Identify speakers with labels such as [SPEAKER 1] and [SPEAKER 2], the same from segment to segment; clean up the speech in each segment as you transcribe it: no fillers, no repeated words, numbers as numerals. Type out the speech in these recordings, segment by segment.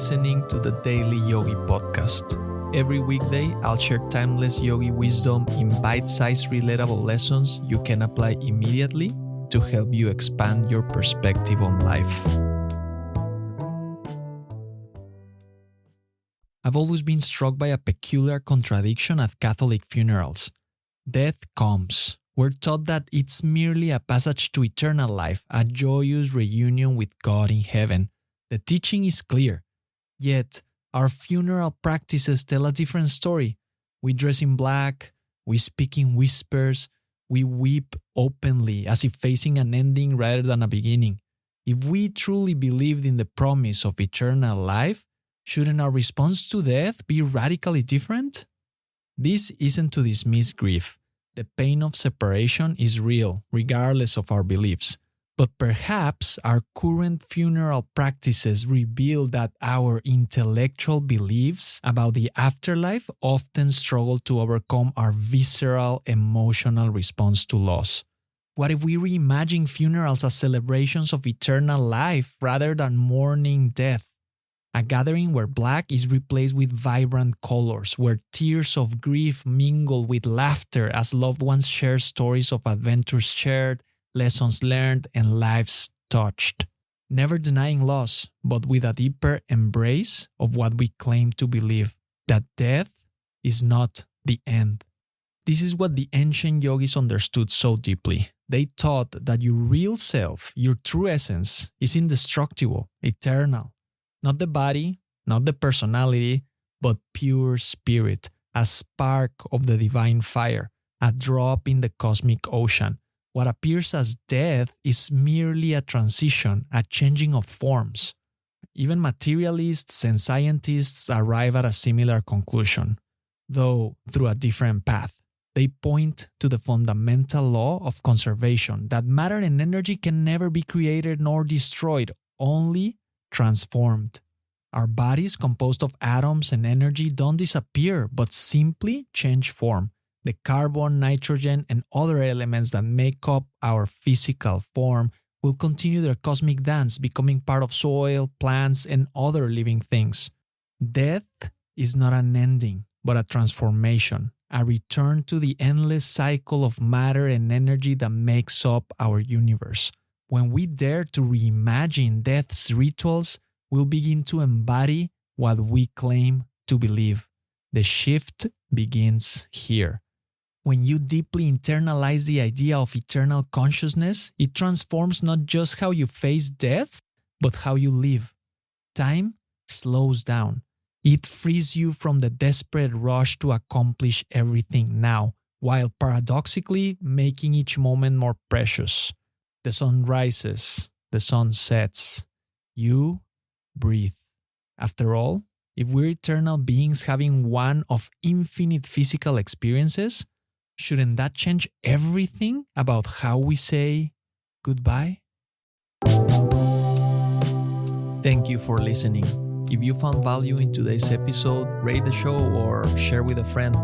[SPEAKER 1] listening to the Daily Yogi podcast. Every weekday, I'll share timeless yogi wisdom in bite-sized relatable lessons you can apply immediately to help you expand your perspective on life. I've always been struck by a peculiar contradiction at Catholic funerals. Death comes. We're taught that it's merely a passage to eternal life, a joyous reunion with God in heaven. The teaching is clear. Yet, our funeral practices tell a different story. We dress in black, we speak in whispers, we weep openly as if facing an ending rather than a beginning. If we truly believed in the promise of eternal life, shouldn't our response to death be radically different? This isn't to dismiss grief. The pain of separation is real, regardless of our beliefs. But perhaps our current funeral practices reveal that our intellectual beliefs about the afterlife often struggle to overcome our visceral emotional response to loss. What if we reimagine funerals as celebrations of eternal life rather than mourning death? A gathering where black is replaced with vibrant colors, where tears of grief mingle with laughter as loved ones share stories of adventures shared, lessons learned, and lives touched. Never denying loss, but with a deeper embrace of what we claim to believe, that death is not the end. This is what the ancient yogis understood so deeply. They taught that your real self, your true essence, is indestructible, eternal. Not the body, not the personality, but pure spirit, a spark of the divine fire, a drop in the cosmic ocean. What appears as death is merely a transition, a changing of forms. Even materialists and scientists arrive at a similar conclusion, though through a different path. They point to the fundamental law of conservation, that matter and energy can never be created nor destroyed, only transformed. Our bodies, composed of atoms and energy, don't disappear, but simply change form. The carbon, nitrogen, and other elements that make up our physical form will continue their cosmic dance, becoming part of soil, plants, and other living things. Death is not an ending, but a transformation, a return to the endless cycle of matter and energy that makes up our universe. When we dare to reimagine death's rituals, we'll begin to embody what we claim to believe. The shift begins here. When you deeply internalize the idea of eternal consciousness, it transforms not just how you face death, but how you live. Time slows down. It frees you from the desperate rush to accomplish everything now, while paradoxically making each moment more precious. The sun rises, the sun sets. You breathe. After all, if we're eternal beings having one of infinite physical experiences, shouldn't that change everything about how we say goodbye? Thank you for listening. If you found value in today's episode, rate the show or share with a friend.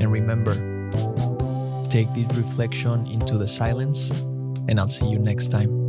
[SPEAKER 1] And remember, take this reflection into the silence, and I'll see you next time.